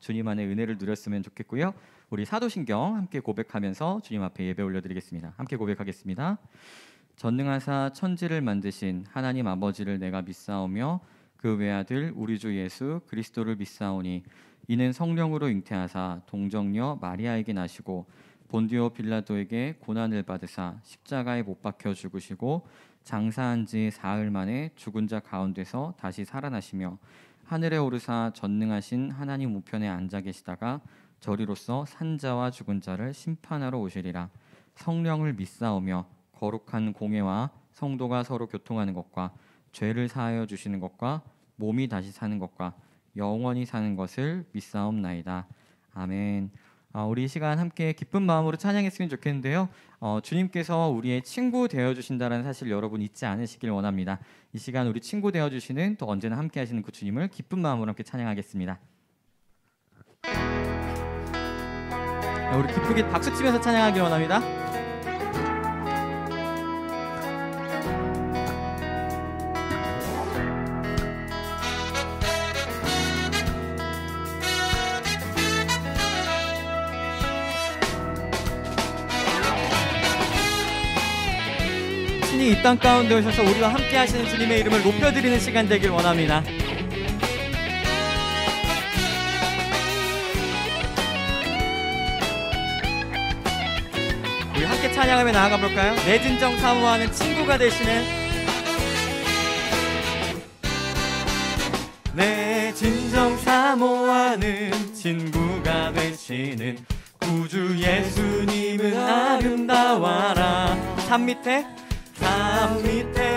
주님 안에 은혜를 누렸으면 좋겠고요. 우리 사도신경 함께 고백하면서 주님 앞에 예배 올려드리겠습니다. 함께 고백하겠습니다. 전능하사 천지를 만드신 하나님 아버지를 내가 믿사오며 그 외아들 우리 주 예수 그리스도를 믿사오니 이는 성령으로 잉태하사 동정녀 마리아에게 나시고 본디오 빌라도에게 고난을 받으사 십자가에 못 박혀 죽으시고 장사한 지 사흘 만에 죽은 자 가운데서 다시 살아나시며 하늘에 오르사 전능하신 하나님 우편에 앉아 계시다가 저리로서 산자와 죽은 자를 심판하러 오시리라. 성령을 믿사오며 거룩한 공예와 성도가 서로 교통하는 것과 죄를 사하여 주시는 것과 몸이 다시 사는 것과 영원히 사는 것을 믿사옵나이다. 아멘. 우리 이 시간 함께 기쁜 마음으로 찬양했으면 좋겠는데요. 주님께서 우리의 친구 되어주신다는 사실 여러분 잊지 않으시길 원합니다. 이 시간 우리 친구 되어주시는 또 언제나 함께 하시는 그 주님을 기쁜 마음으로 함께 찬양하겠습니다. 우리 기쁘게 박수치면서 찬양하길 원합니다. 이 땅 가운데 오셔서 우리와 함께 하시는 주님의 이름을 높여드리는 시간 되길 원합니다. 우리 함께 찬양하며 나아가 볼까요? 내 진정 사모하는 친구가 되시는 내 진정 사모하는 친구가 되시는 구주 예수님은 아름다워라. 산 밑에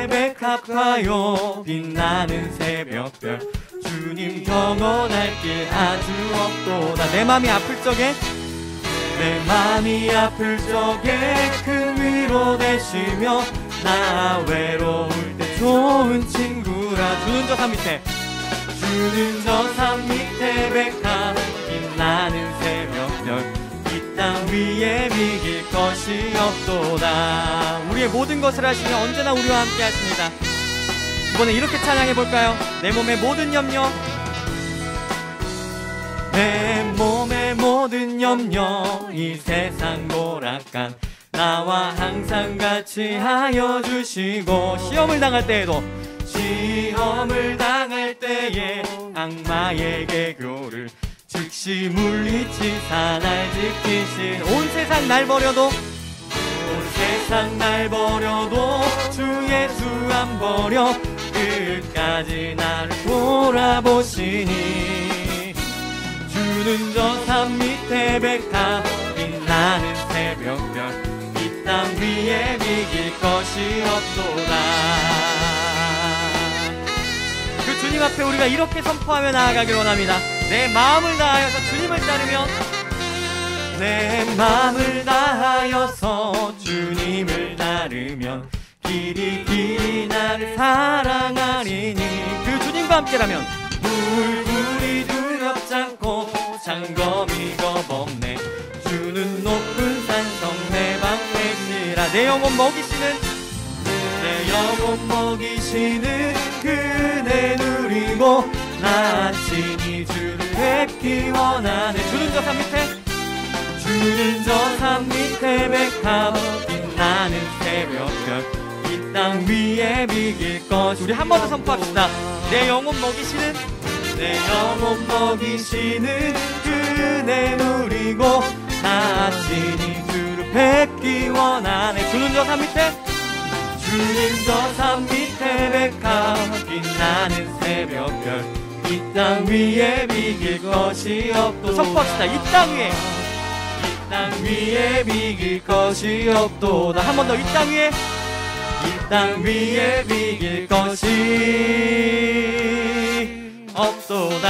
백합화요 빛나는 새벽별 주님 경원할 길 아주 없도다. 내 맘이 아플 적에 큰 위로 되시며 나 외로울 때 좋은 친구라. 주는 저 산 밑에 백합 빛나는 새벽별 땅 위에 비길 것이 없도다. 우리의 모든 것을 하시며 언제나 우리와 함께 하십니다. 이번에 이렇게 찬양해 볼까요? 내 몸의 모든 염려, 내 몸의 모든 염려 이 세상 오락관 나와 항상 같이 하여 주시고 시험을 당할 때에 악마의 개교를 즉시 물리치사 날 지키신 온 세상 날 버려도 주 예수 안 버려 끝까지 나를 돌아보시니 주는 저 산 밑에 백합 빛나는 새벽별 이 땅 위에 비길 것이 없도다. 그 주님 앞에 우리가 이렇게 선포하며 나아가길 원합니다. 내 마음을 다하여서 주님을 따르면 내 마음을 다하여서 주님을 따르면 길이 나를 사랑하리니 그 주님과 함께라면 물불이 두렵지 않고 장검이 겁없네 주는 높은 산성 내 방패시라. 내 영혼 먹이시는 그네 누리고 나 친히 주를 뵙기 원하네. 주는 저 산 밑에 백합 빛나는 새벽별 이 땅 위에 비길 것. 우리 한 번 더 선포합시다. 내 영혼 먹이시는 그네 누리고 나 친히 주를 뵙기 원하네. 주는 저 산 밑에 백합 빛나는 새벽별 이 땅 위에 비길 것이 없도다. 선포합시다. 이 땅 위에 비길 것이 없도다. 한 번 더. 이 땅 위에 비길 것이 없도다.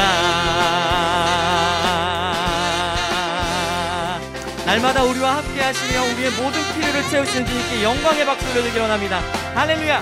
날마다 우리와 함께 하시며 우리의 모든 필요를 채우시는 주님께 영광의 박수 올려드리기 원합니다. 할렐루야.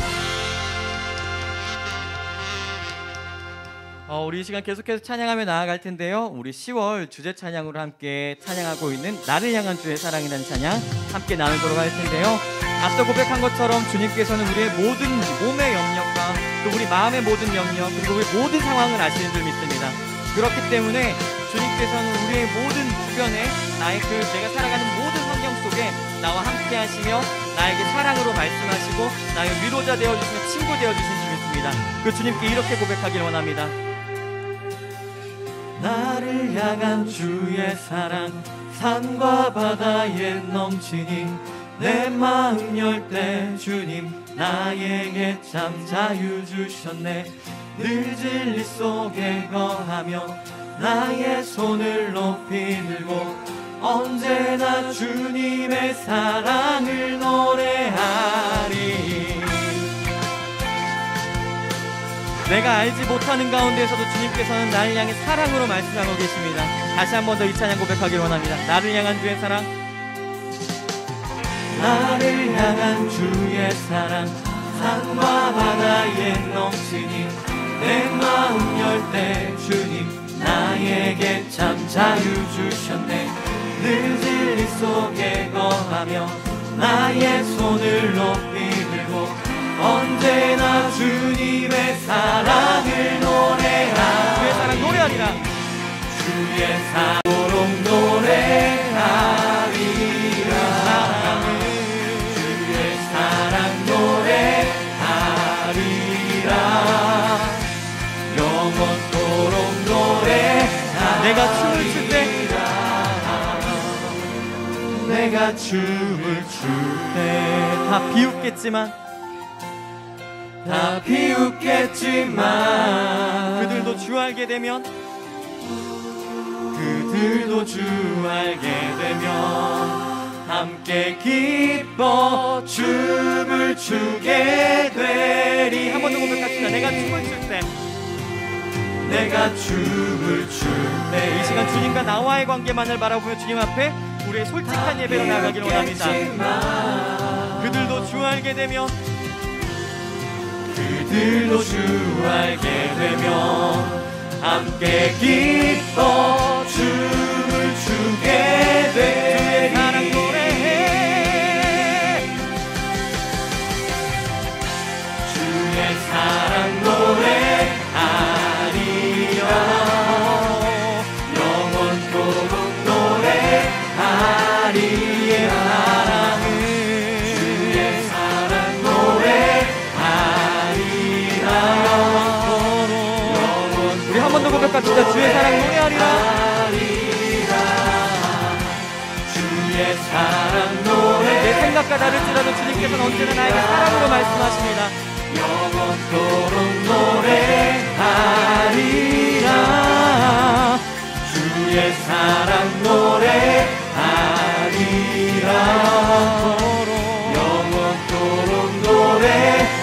우리 이 시간 계속해서 찬양하며 나아갈 텐데요. 우리 10월 주제 찬양으로 함께 찬양하고 있는 나를 향한 주의 사랑이라는 찬양 함께 나누도록 할 텐데요. 앞서 고백한 것처럼 주님께서는 우리의 모든 몸의 염려과 또 우리 마음의 모든 염려 그리고 우리 모든 상황을 아시는 줄 믿습니다. 그렇기 때문에 주님께서는 나의 모든 주변에, 나의 내가 살아가는 모든 환경 속에 나와 함께 하시며 나에게 사랑으로 말씀하시고 나의 위로자 되어주시며 친구 되어주신 주님입니다. 그 주님께 이렇게 고백하길 원합니다. 나를 향한 주의 사랑 산과 바다에 넘치니 내 마음 열 때 주님 나에게 참 자유 주셨네. 늘 진리 속에 거하며 나의 손을 높이 들고 언제나 주님의 사랑을 노래하리. 내가 알지 못하는 가운데서도 주님께서는 나를 향해 사랑으로 말씀하고 계십니다. 다시 한 번 더 이 찬양 고백하길 원합니다. 나를 향한 주의 사랑, 나를 향한 주의 사랑 산과 바다에 넘치니 내 마음 열 때 주님 나에게 참 자유 주셨네. 늘 진리 속에 거하며 나의 손을 높이 들고 언제나 주님의 사랑을 노래하리라. 주의 사랑 노래하리라. 주의 사랑 노래하리라. 주의 사랑 노래하리라. 영원토록 노래하리라. 내가 춤을 출 때, 내가 춤을 출 때 다 비웃겠지만 그들도 주 알게 되면 함께 기뻐 춤을 추게 되리. 한 번 더 고백합시다. 내가 춤을 출 때 이 시간 주님과 나와의 관계만을 바라보며 주님 앞에 우리의 솔직한 예배로 나아가길 원합니다. 그들도 주 알게 되면 함께 기뻐 춤을 추게 되리. 사랑 노래해. 주의 사랑 노래하리라. 영원토록 노래하리. 주의 사랑 노래하리라. 우리 한 번 더 고백합시다. 주의 사랑 노래하리라. 주의 사랑 노래. 내 생각과 다를지라도 주님께서는 언제나 나에게 사랑으로 말씀하십니다. 영원토록 노래하리라. 주의 사랑 노래하리라. 영원토록 노래하리라.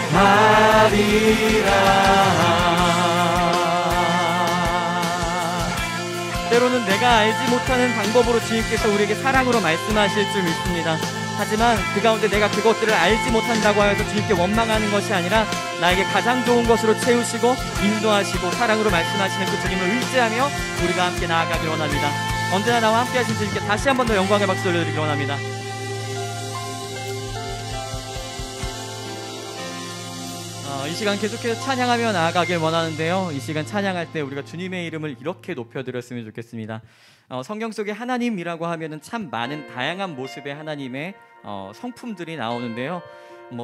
때로는 내가 알지 못하는 방법으로 주님께서 우리에게 사랑으로 말씀하실 줄 믿습니다. 하지만 그 가운데 내가 그것들을 알지 못한다고 하여서 주님께 원망하는 것이 아니라 나에게 가장 좋은 것으로 채우시고 인도하시고 사랑으로 말씀하시는 그 주님을 의지하며 우리가 함께 나아가길 원합니다. 언제나 나와 함께 하신 주님께 다시 한 번 더 영광의 박수 올려드리길 원합니다. 이 시간 계속해서 찬양하며 나아가길 원하는데요. 이 시간 찬양할 때 우리가 주님의 이름을 이렇게 높여드렸으면 좋겠습니다. 성경 속에 하나님이라고 하면은 참 많은 다양한 모습의 하나님의 성품들이 나오는데요.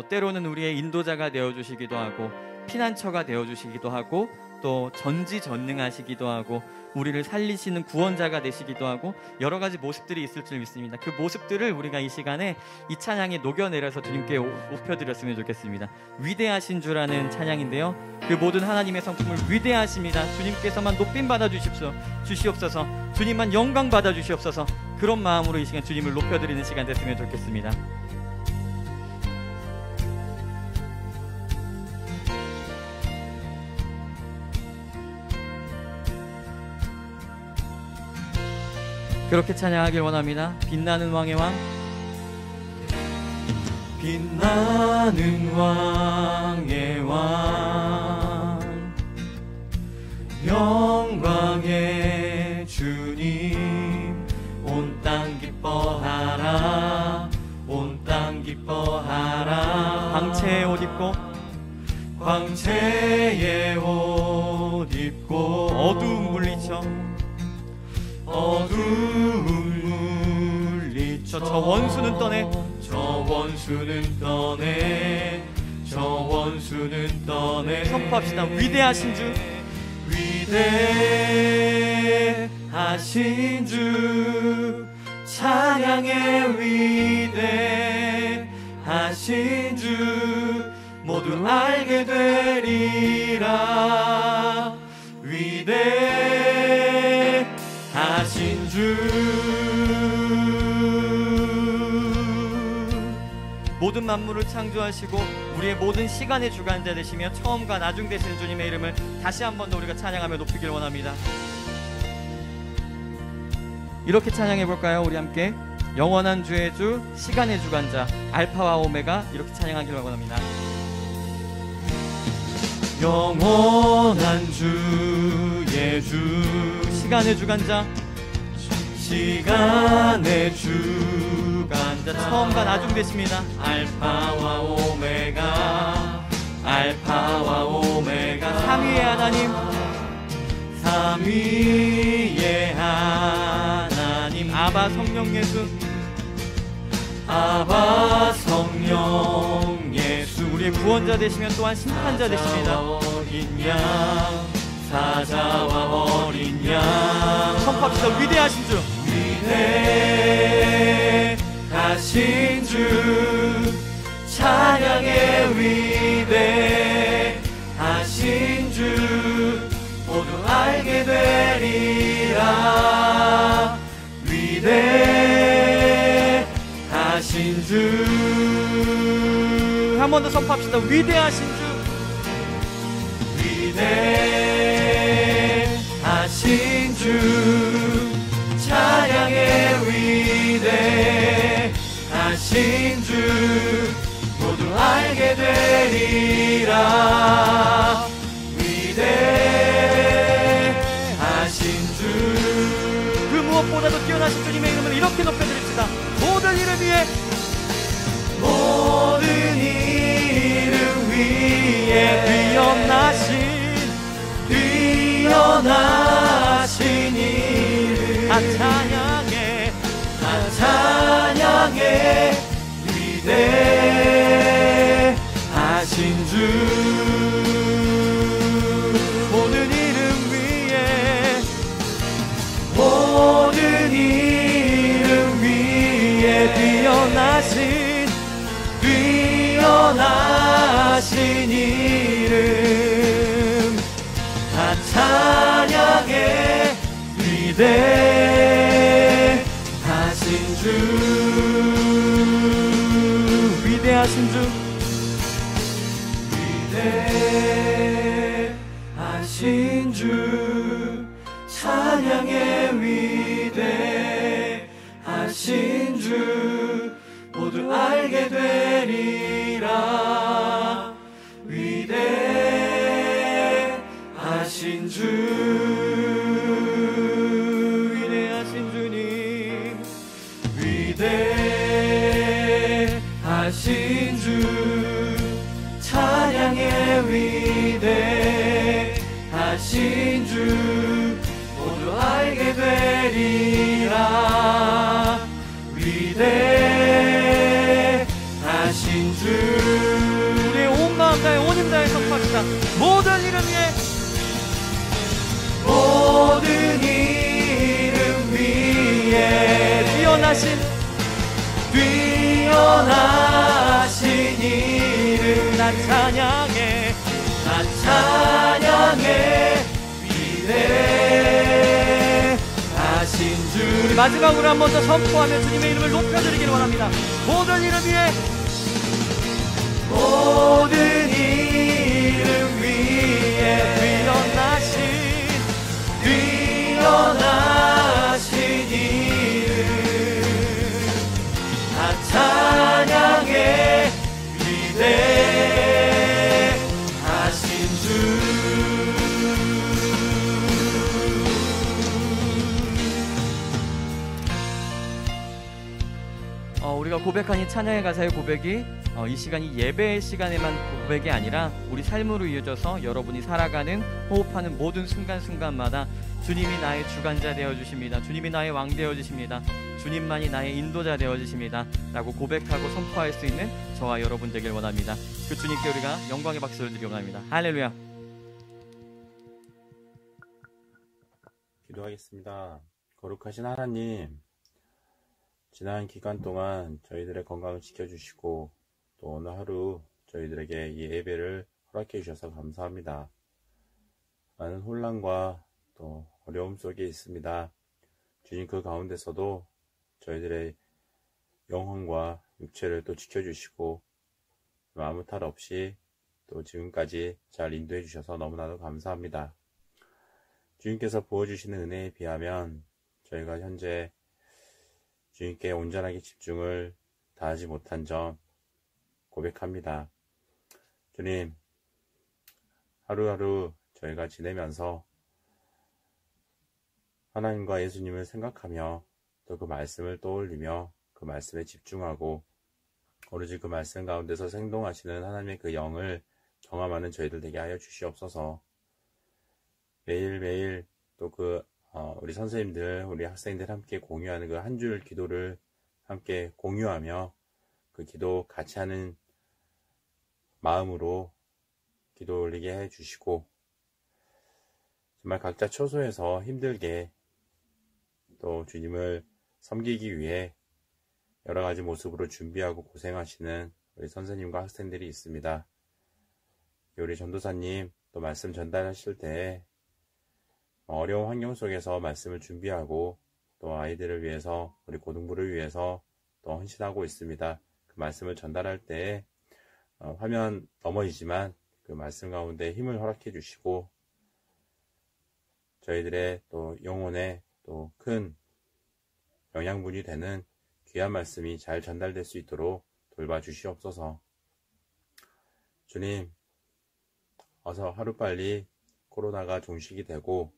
때로는 우리의 인도자가 되어주시기도 하고 피난처가 되어주시기도 하고 또 전지전능하시기도 하고 우리를 살리시는 구원자가 되시기도 하고 여러 가지 모습들이 있을 줄 믿습니다. 그 모습들을 우리가 이 시간에 이 찬양에 녹여내려서 주님께 높여드렸으면 좋겠습니다. 위대하신 주라는 찬양인데요. 그 모든 하나님의 성품을 위대하십니다. 주님께서만 높임받아 주시옵소서. 주님만 영광 받아 주시옵소서. 그런 마음으로 이 시간 주님을 높여드리는 시간 됐으면 좋겠습니다. 그렇게 찬양하길 원합니다. 빛나는 왕의 왕, 빛나는 왕의 왕, 영광의 주님, 온 땅 기뻐하라, 온 땅 기뻐하라. 광채의 옷 입고, 광채의 옷 입고 어두움 물리쳐, 어두운 물리쳐 저 원수는 떠내, 저 원수는 떠내, 저 원수는 떠내. 선포합시다. 위대하신 주, 위대하신 주, 찬양의 위대하신 주, 모두 알게 되리라. 위대하신 주. 모든 만물을 창조하시고 우리의 모든 시간의 주관자 되시며 처음과 나중 되시는 주님의 이름을 다시 한 번 더 우리가 찬양하며 높이길 원합니다. 이렇게 찬양해 볼까요? 우리 함께 영원한 주의 주, 시간의 주관자, 알파와 오메가, 이렇게 찬양하기를 원합니다. 영원한 주의 주, 시간의 주관자, 시간의 주관자, 처음과 나중 되십니다. 알파와 오메가, 알파와 오메가. 삼위의 하나님, 삼위의 하나님, 아바 성령 예수, 아바 성령 예수, 우리의 구원자 되시며 또한 심판자 되십니다. 어린 양, 사자와 어린 양. 선포합시다. 위대하신 주, 위대하신 주, 찬양의 위대하신 주, 모두 알게 되리라. 위대하신 주. 한 번 더 선포합시다. 위대하신 주, 위대하신 주, 찬양의 위대하신 주, 모두 알게 되리라. 위대하신 주. 그 무엇보다도 뛰어나신 주님의 이름을 이렇게 높여드립시다. 모든 이름 위에, 모든 이름 위에 뛰어나신 이름, 찬양해, 찬양의 위대하신 주. 모든 이름 위에, 모든 이름 위에 뛰어나신 이름, 찬양의 위대하신 주. 위대하신 주, 위대하신 주, 찬양의 위대하신 주, 모두 알게 되리라. 위대하신 주, 위대하신 주님, 위대하신 주, 찬양의 위대하신 주, 모두 알게 되리라. 위대하신 주. 우리의 온 마음 다해 온 힘 다해 선포합시다. 모든 이름 위에, 모든 이름 위에 뛰어나신 이름, 난 찬양해, 난 찬양의 위대하신 주. 우리 마지막으로 한 번 더 선포하며 주님의 이름을 높여드리기를 원합니다. 모든 이름 위에, 모든 이름 위에 뛰어나신 이름, 다 찬양의 위대하신 주. 우리가 고백한 이 찬양의 가사의 고백이 이 시간이 예배의 시간에만 고백이 아니라 우리 삶으로 이어져서 여러분이 살아가는, 호흡하는 모든 순간순간마다 주님이 나의 주관자 되어주십니다. 주님이 나의 왕 되어주십니다. 주님만이 나의 인도자 되어주십니다 라고 고백하고 선포할 수 있는 저와 여러분 되길 원합니다. 그 주님께 우리가 영광의 박수를 드리기 원합니다. 할렐루야. 기도하겠습니다. 거룩하신 하나님, 지난 기간 동안 저희들의 건강을 지켜주시고 또 오늘 하루 저희들에게 이 예배를 허락해 주셔서 감사합니다. 많은 혼란과 또 어려움 속에 있습니다. 주님, 그 가운데서도 저희들의 영혼과 육체를 또 지켜주시고 아무 탈 없이 또 지금까지 잘 인도해 주셔서 너무나도 감사합니다. 주님께서 부어주시는 은혜에 비하면 저희가 현재 주님께 온전하게 집중을 다하지 못한 점 고백합니다. 주님, 하루하루 저희가 지내면서 하나님과 예수님을 생각하며 또 그 말씀을 떠올리며 그 말씀에 집중하고 오로지 그 말씀 가운데서 생동하시는 하나님의 그 영을 경험하는 저희들 되게 하여 주시옵소서. 매일매일 또 우리 선생님들, 우리 학생들 함께 공유하는 그 한 줄 기도를 함께 공유하며 그 기도 같이 하는 마음으로 기도 올리게 해 주시고, 정말 각자 처소에서 힘들게 또 주님을 섬기기 위해 여러 가지 모습으로 준비하고 고생하시는 우리 선생님과 학생들이 있습니다. 우리 전도사님 또 말씀 전달하실 때 어려운 환경 속에서 말씀을 준비하고 또 아이들을 위해서, 우리 고등부를 위해서 또 헌신하고 있습니다. 그 말씀을 전달할 때 화면 너머이지만 그 말씀 가운데 힘을 허락해 주시고 저희들의 또 영혼에 또 큰 영양분이 되는 귀한 말씀이 잘 전달될 수 있도록 돌봐 주시옵소서. 주님, 어서 하루빨리 코로나가 종식이 되고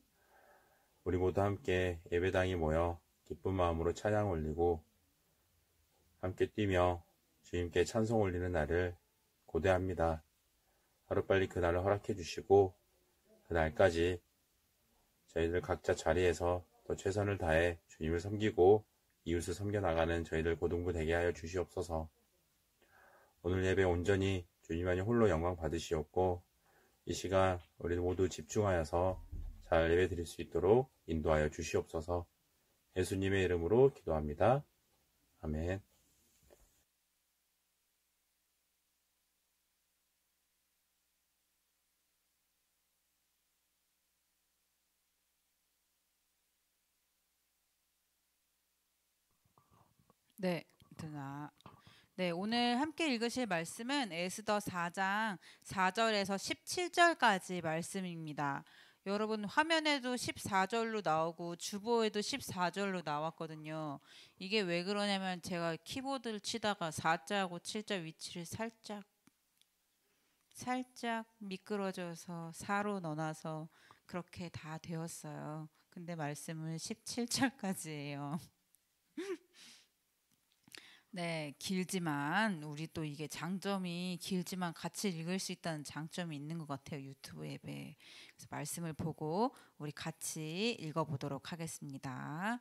우리 모두 함께 예배당에 모여 기쁜 마음으로 찬양 올리고 함께 뛰며 주님께 찬송 올리는 날을 고대합니다. 하루빨리 그날을 허락해 주시고 그날까지 저희들 각자 자리에서 더 최선을 다해 주님을 섬기고 이웃을 섬겨나가는 저희들 고등부 되게 하여 주시옵소서. 오늘 예배 온전히 주님만이 홀로 영광 받으시옵고 이 시간 우리 모두 집중하여서 잘 예배 드릴 수 있도록 인도하여 주시옵소서. 예수님의 이름으로 기도합니다. 아멘. 네, 네, 오늘 함께 읽으실 말씀은 에스더 4장 4절에서 17절까지 말씀입니다. 여러분 화면에도 14절로 나오고 주보에도 14절로 나왔거든요. 이게 왜 그러냐면 제가 키보드를 치다가 4자하고 7자 위치를 살짝 미끄러져서 4로 넣어놔서 그렇게 다 되었어요. 근데 말씀은 17절까지예요. 네, 길지만 우리 또 이게 장점이 길지만 같이 읽을 수 있다는 장점이 있는 것 같아요. 유튜브 앱에. 그래서 말씀을 보고 우리 같이 읽어보도록 하겠습니다.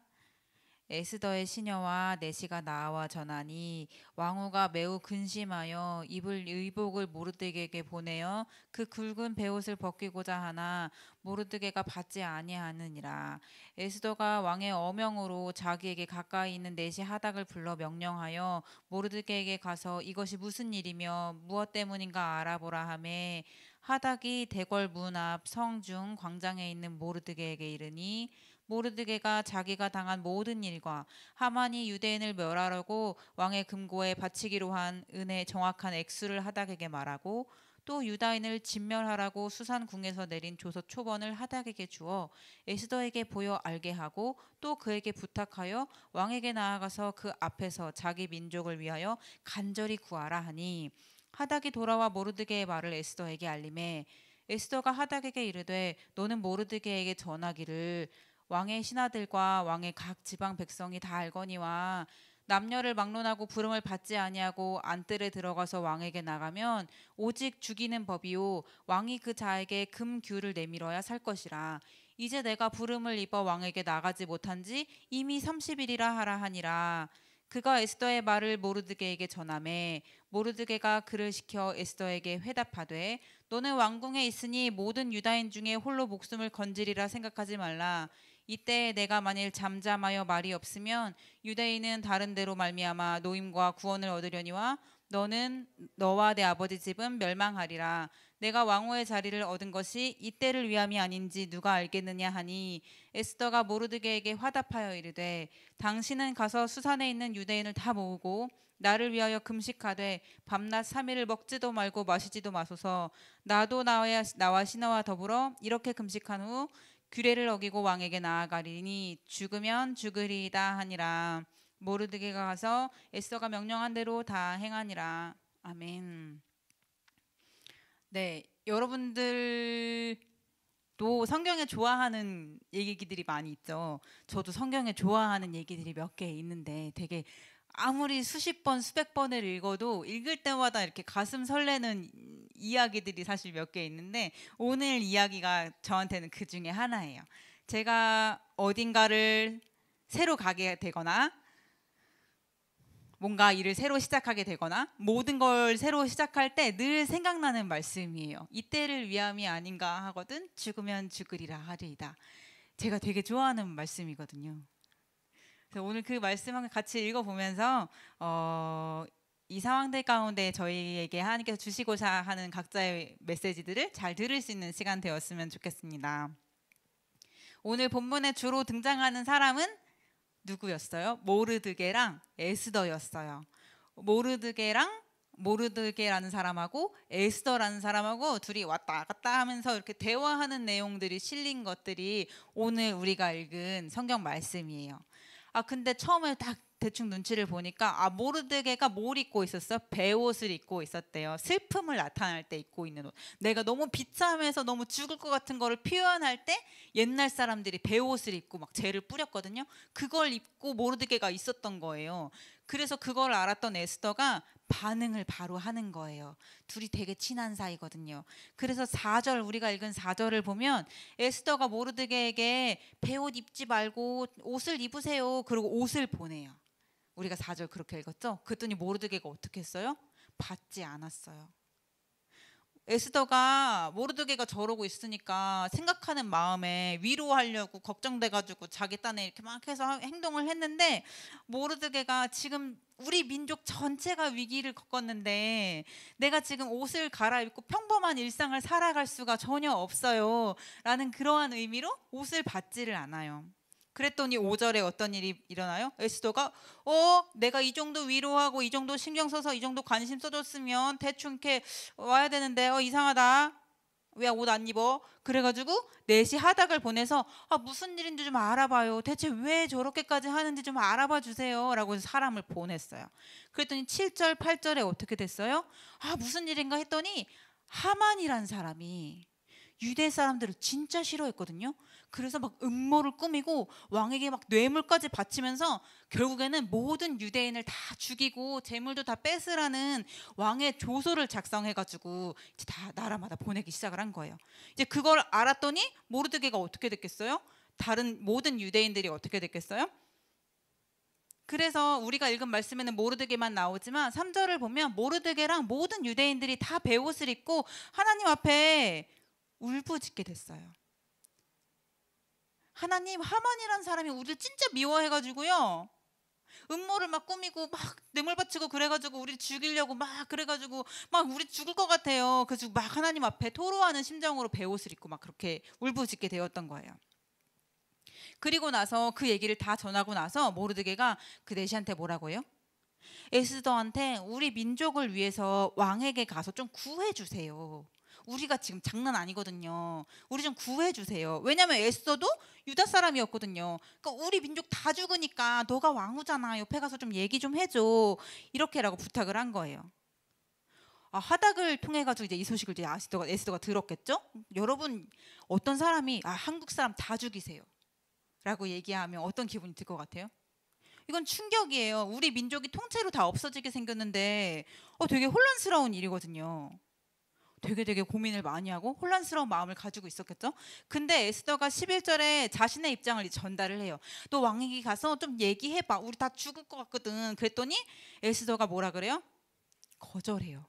에스더의 시녀와 내시가 나와 전하니 왕후가 매우 근심하여 입을 의복을 모르드게에게 보내어 그 굵은 베옷을 벗기고자 하나 모르드게가 받지 아니하느니라. 에스더가 왕의 어명으로 자기에게 가까이 있는 내시 하닥을 불러 명령하여 모르드게에게 가서 이것이 무슨 일이며 무엇 때문인가 알아보라 하매 하닥이 대궐 문 앞 성중 광장에 있는 모르드게에게 이르니 모르드게가 자기가 당한 모든 일과 하만이 유대인을 멸하려고 왕의 금고에 바치기로 한 은의 정확한 액수를 하닥에게 말하고 또 유다인을 진멸하라고 수산궁에서 내린 조서 초본을 하닥에게 주어 에스더에게 보여 알게 하고 또 그에게 부탁하여 왕에게 나아가서 그 앞에서 자기 민족을 위하여 간절히 구하라 하니 하닥이 돌아와 모르드게의 말을 에스더에게 알림해 에스더가 하닥에게 이르되 너는 모르드게에게 전하기를 왕의 신하들과 왕의 각 지방 백성이 다 알거니와 남녀를 막론하고 부름을 받지 아니하고 안뜰에 들어가서 왕에게 나가면 오직 죽이는 법이요 왕이 그 자에게 금규를 내밀어야 살 것이라. 이제 내가 부름을 입어 왕에게 나가지 못한 지 이미 30일이라 하라 하니라. 그가 에스더의 말을 모르드게에게 전하매 모르드게가 그를 시켜 에스더에게 회답하되 너는 왕궁에 있으니 모든 유다인 중에 홀로 목숨을 건지리라 생각하지 말라. 이때 내가 만일 잠잠하여 말이 없으면 유대인은 다른 데로 말미암아 노임과 구원을 얻으려니와 너는 너와 내 아버지 집은 멸망하리라. 내가 왕후의 자리를 얻은 것이 이때를 위함이 아닌지 누가 알겠느냐 하니 에스더가 모르드게에게 화답하여 이르되 당신은 가서 수산에 있는 유대인을 다 모으고 나를 위하여 금식하되 밤낮 3일을 먹지도 말고 마시지도 마소서. 나도 나와 신하와 더불어 이렇게 금식한 후 규례를 어기고 왕에게 나아가리니 죽으면 죽으리이다 하니라. 모르드게가 가서 에스더가 명령한 대로 다 행하니라. 아멘. 네, 여러분들도 성경에 좋아하는 얘기들이 많이 있죠. 저도 성경에 좋아하는 얘기들이 몇 개 있는데 되게 아무리 수십 번 수백 번을 읽어도 읽을 때마다 이렇게 가슴 설레는 이야기들이 사실 몇 개 있는데 오늘 이야기가 저한테는 그 중에 하나예요. 제가 어딘가를 새로 가게 되거나 뭔가 일을 새로 시작하게 되거나 모든 걸 새로 시작할 때 늘 생각나는 말씀이에요. 이때를 위함이 아닌가 하거든. 죽으면 죽으리라 하리이다. 제가 되게 좋아하는 말씀이거든요. 그래서 오늘 그 말씀을 같이 읽어보면서 이 상황들 가운데 저희에게 하나님께서 주시고자 하는 각자의 메시지들을 잘 들을 수 있는 시간 되었으면 좋겠습니다. 오늘 본문에 주로 등장하는 사람은 누구였어요? 모르드게랑 에스더였어요. 모르드게라는 사람하고 에스더라는 사람하고 둘이 왔다 갔다 하면서 이렇게 대화하는 내용들이 실린 것들이 오늘 우리가 읽은 성경 말씀이에요. 근데 처음에 딱 대충 눈치를 보니까 모르드게가 뭘 입고 있었어? 베옷을 입고 있었대요. 슬픔을 나타낼 때 입고 있는 옷. 내가 너무 비참해서 너무 죽을 것 같은 거를 표현할 때 옛날 사람들이 베옷을 입고 막 재를 뿌렸거든요. 그걸 입고 모르드게가 있었던 거예요. 그래서 그걸 알았던 에스더가 반응을 바로 하는 거예요. 둘이 되게 친한 사이거든요. 그래서 4절 우리가 읽은 4절을 보면 에스더가 모르드게에게 베옷 입지 말고 옷을 입으세요. 그리고 옷을 보내요. 우리가 4절 그렇게 읽었죠? 그랬더니 모르드게가 어떻게 했어요? 받지 않았어요. 에스더가 모르드게가 저러고 있으니까 생각하는 마음에 위로하려고 걱정돼가지고 자기 딴에 이렇게 막 해서 행동을 했는데 모르드게가 지금 우리 민족 전체가 위기를 겪었는데 내가 지금 옷을 갈아입고 평범한 일상을 살아갈 수가 전혀 없어요 라는 그러한 의미로 옷을 받지를 않아요. 그랬더니 5절에 어떤 일이 일어나요? 에스더가 내가 이 정도 위로하고 이 정도 신경 써서 이 정도 관심 써줬으면 대충 이렇게 와야 되는데 이상하다. 왜 옷 안 입어? 그래가지고 넷이 하닥을 보내서 무슨 일인지 좀 알아봐요. 대체 왜 저렇게까지 하는지 좀 알아봐 주세요 라고 해서 사람을 보냈어요. 그랬더니 7절 8절에 어떻게 됐어요? 무슨 일인가 했더니 하만이란 사람이 유대 사람들을 진짜 싫어했거든요. 그래서 막 음모를 꾸미고 왕에게 막 뇌물까지 바치면서 결국에는 모든 유대인을 다 죽이고 재물도 다 뺏으라는 왕의 조서를 작성해가지고 이제 다 나라마다 보내기 시작을 한 거예요. 이제 그걸 알았더니 모르드게가 어떻게 됐겠어요? 다른 모든 유대인들이 어떻게 됐겠어요? 그래서 우리가 읽은 말씀에는 모르드게만 나오지만 3절을 보면 모르드게랑 모든 유대인들이 다 베옷을 입고 하나님 앞에 울부짖게 됐어요. 하나님, 하만이라는 사람이 우리를 진짜 미워해가지고요. 음모를 막 꾸미고 막 뇌물 바치고 그래가지고 우리 죽이려고 막 그래가지고 막 우리 죽을 것 같아요. 그래서 막 하나님 앞에 토로하는 심정으로 베옷을 입고 막 그렇게 울부짖게 되었던 거예요. 그리고 나서 그 얘기를 다 전하고 나서 모르드게가 그 내시한테 뭐라고 해요? 에스더한테 우리 민족을 위해서 왕에게 가서 좀 구해주세요. 우리가 지금 장난 아니거든요. 우리 좀 구해주세요. 왜냐면 에스더도 유다 사람이었거든요. 그러니까 우리 민족 다 죽으니까 너가 왕후잖아. 옆에 가서 좀 얘기 좀 해줘. 이렇게라고 부탁을 한 거예요. 하닥을 통해 가지고 이제 이 소식을 이제 에스더가 들었겠죠. 여러분 어떤 사람이 한국 사람 다 죽이세요. 라고 얘기하면 어떤 기분이 들 것 같아요? 이건 충격이에요. 우리 민족이 통째로 다 없어지게 생겼는데 되게 혼란스러운 일이거든요. 되게 고민을 많이 하고 혼란스러운 마음을 가지고 있었겠죠. 근데 에스더가 11절에 자신의 입장을 전달을 해요. 너 왕에게 가서 좀 얘기해봐. 우리 다 죽을 것 같거든. 그랬더니 에스더가 뭐라 그래요? 거절해요.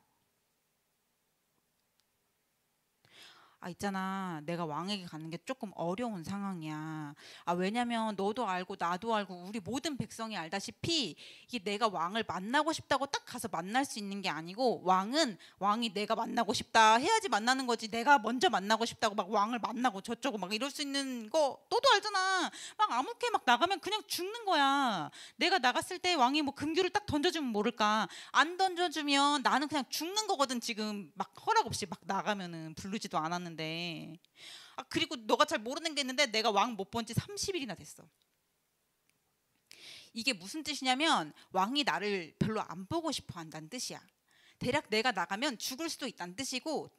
있잖아. 내가 왕에게 가는 게 조금 어려운 상황이야. 왜냐면 너도 알고 나도 알고 우리 모든 백성이 알다시피 이게 내가 왕을 만나고 싶다고 딱 가서 만날 수 있는 게 아니고 왕이 내가 만나고 싶다 해야지 만나는 거지. 내가 먼저 만나고 싶다고 막 왕을 만나고 저쩌고 막 이럴 수 있는 거 너도 알잖아. 막 아무렇게 막 나가면 그냥 죽는 거야. 내가 나갔을 때 왕이 뭐 금규를 딱 던져주면 모를까. 안 던져주면 나는 그냥 죽는 거거든. 지금 막 허락 없이 막 나가면은 부르지도 않았는데. 그리고 너가 잘 모르는 게 있는데 내가 왕 못 본 지 30일이나 됐어. 이게 무슨 뜻이냐면 왕이 나를 별로 안 보고 싶어 한다는 뜻이야. 대략 내가 나가면 죽을 수도 있다는 뜻이고,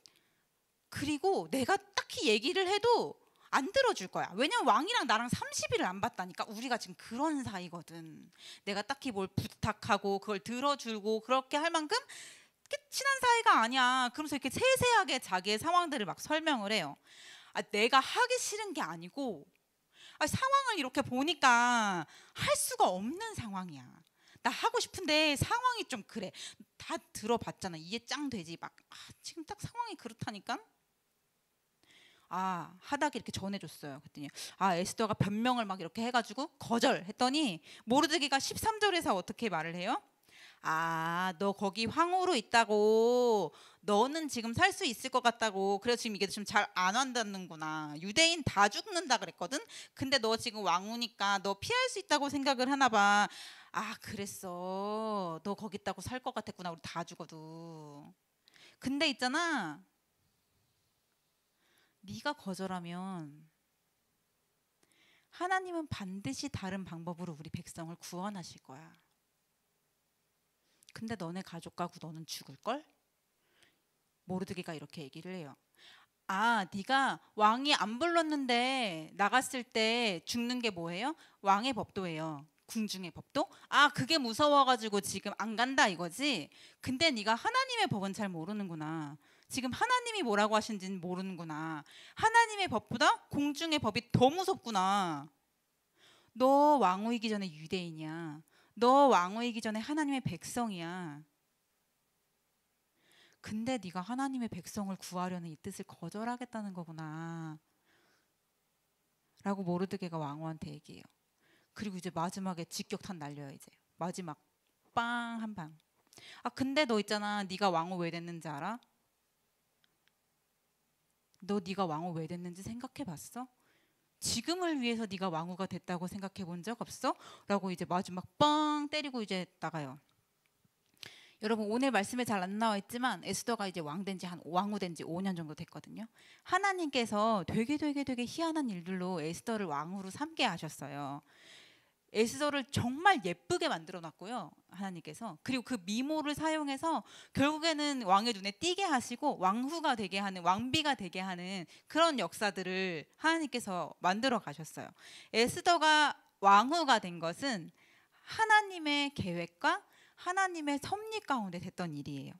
그리고 내가 딱히 얘기를 해도 안 들어줄 거야. 왜냐면 왕이랑 나랑 30일을 안 봤다니까. 우리가 지금 그런 사이거든. 내가 딱히 뭘 부탁하고 그걸 들어주고 그렇게 할 만큼 친한 사이가 아니야. 그러면서 이렇게 세세하게 자기의 상황들을 막 설명을 해요. 내가 하기 싫은 게 아니고 상황을 이렇게 보니까 할 수가 없는 상황이야. 나 하고 싶은데 상황이 좀 그래. 다 들어봤잖아. 이해 짱 되지. 막 지금 딱 상황이 그렇다니까. 하닥이 이렇게 전해줬어요. 그랬더니 에스더가 변명을 막 이렇게 해가지고 거절했더니 모르드게가 13절에서 어떻게 말을 해요? 너 거기 황후로 있다고, 너는 지금 살 수 있을 것 같다고, 그래서 지금 이게 좀 잘 안 한다는구나. 유대인 다 죽는다 그랬거든. 근데 너 지금 왕후니까 너 피할 수 있다고 생각을 하나 봐. 그랬어. 너 거기 있다고 살 것 같았구나. 우리 다 죽어도. 근데 있잖아, 네가 거절하면 하나님은 반드시 다른 방법으로 우리 백성을 구원하실 거야. 근데 너네 가족과 너는 죽을걸? 모르드게가 이렇게 얘기를 해요. 네가 왕이 안 불렀는데 나갔을 때 죽는 게 뭐예요? 왕의 법도예요. 궁중의 법도? 그게 무서워가지고 지금 안 간다 이거지? 근데 네가 하나님의 법은 잘 모르는구나. 지금 하나님이 뭐라고 하신지는 모르는구나. 하나님의 법보다 궁중의 법이 더 무섭구나. 너 왕후이기 전에 유대인이야. 너 왕후이기 전에 하나님의 백성이야. 근데 네가 하나님의 백성을 구하려는 이 뜻을 거절하겠다는 거구나 라고 모르드게가 왕후한테 얘기해요. 그리고 이제 마지막에 직격탄 날려요. 이제 마지막 빵 한 방. 근데 너 있잖아. 네가 왕후 왜 됐는지 알아? 너 네가 왕후 왜 됐는지 생각해 봤어? 지금을 위해서 네가 왕후가 됐다고 생각해 본 적 없어? 라고 이제 마지막 뻥 때리고 이제 나가요. 여러분 오늘 말씀에 잘 안 나와 있지만 에스더가 이제 왕후 된 지 5년 정도 됐거든요. 하나님께서 되게 희한한 일들로 에스더를 왕후로 삼게 하셨어요. 에스더를 정말 예쁘게 만들어 놨고요. 하나님께서. 그리고 그 미모를 사용해서 결국에는 왕의 눈에 띄게 하시고 왕후가 되게 하는, 왕비가 되게 하는 그런 역사들을 하나님께서 만들어 가셨어요. 에스더가 왕후가 된 것은 하나님의 계획과 하나님의 섭리 가운데 됐던 일이에요.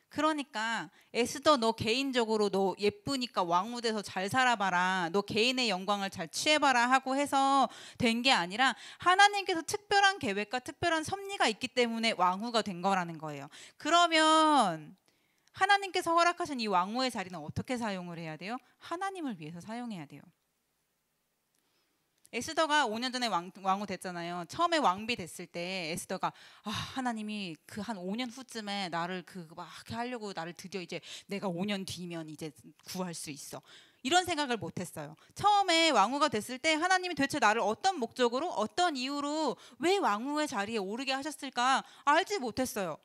그러니까 에스더 너 개인적으로 너 예쁘니까 왕후 돼서 잘 살아봐라, 너 개인의 영광을 잘 취해봐라 하고 해서 된 게 아니라 하나님께서 특별한 계획과 특별한 섭리가 있기 때문에 왕후가 된 거라는 거예요. 그러면 하나님께서 허락하신 이 왕후의 자리는 어떻게 사용을 해야 돼요? 하나님을 위해서 사용해야 돼요. 에스더가 5년 전에 왕후 됐잖아요. 처음에 왕비 됐을 때 에스더가 하나님이 그 한 5년 후쯤에 나를 막 하려고 나를 드디어 이제 내가 5년 뒤면 이제 구할 수 있어. 이런 생각을 못했어요. 처음에 왕후가 됐을 때 하나님이 도대체 나를 어떤 목적으로 어떤 이유로 왜 왕후의 자리에 오르게 하셨을까 알지 못했어요.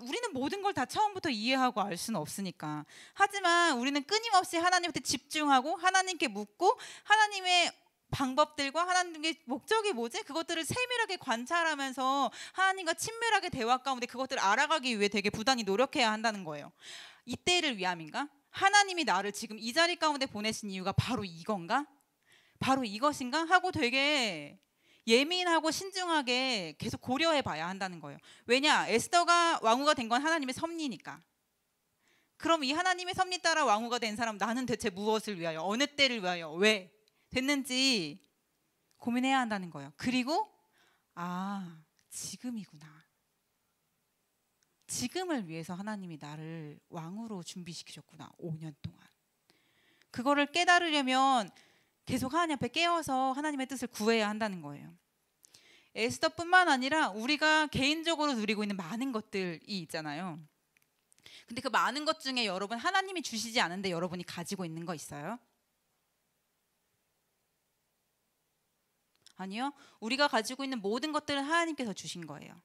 우리는 모든 걸 다 처음부터 이해하고 알 수는 없으니까. 하지만 우리는 끊임없이 하나님한테 집중하고 하나님께 묻고 하나님의 방법들과 하나님의 목적이 뭐지? 그것들을 세밀하게 관찰하면서 하나님과 친밀하게 대화 가운데 그것들을 알아가기 위해 되게 부단히 노력해야 한다는 거예요. 이때를 위함인가? 하나님이 나를 지금 이 자리 가운데 보내신 이유가 바로 이건가? 바로 이것인가? 하고 되게 예민하고 신중하게 계속 고려해 봐야 한다는 거예요. 왜냐? 에스더가 왕후가 된 건 하나님의 섭리니까. 그럼 이 하나님의 섭리 따라 왕후가 된 사람 나는 대체 무엇을 위하여 어느 때를 위하여 왜 됐는지 고민해야 한다는 거예요. 그리고 지금이구나. 지금을 위해서 하나님이 나를 왕으로 준비시키셨구나. 5년 동안. 그거를 깨달으려면 계속 하나님 앞에 깨어서 하나님의 뜻을 구해야 한다는 거예요. 에스더뿐만 아니라 우리가 개인적으로 누리고 있는 많은 것들이 있잖아요. 근데 그 많은 것 중에 여러분 하나님이 주시지 않은데 여러분이 가지고 있는 거 있어요? 아니요. 우리가 가지고 있는 모든 것들은 하나님께서 주신 거예요.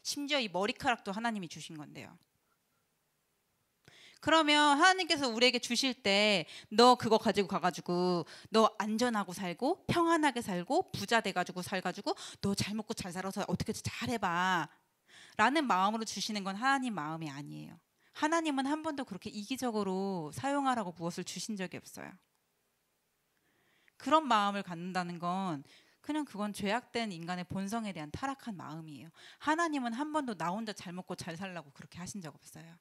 심지어 이 머리카락도 하나님이 주신 건데요. 그러면 하나님께서 우리에게 주실 때 너 그거 가지고 가가지고 너 안전하고 살고 평안하게 살고 부자 돼가지고 살가지고 너 잘 먹고 잘 살아서 어떻게 잘해봐 라는 마음으로 주시는 건 하나님 마음이 아니에요. 하나님은 한 번도 그렇게 이기적으로 사용하라고 무엇을 주신 적이 없어요. 그런 마음을 갖는다는 건 그냥 그건 죄악된 인간의 본성에 대한 타락한 마음이에요. 하나님은 한 번도 나 혼자 잘 먹고 잘 살라고 그렇게 하신 적 없어요.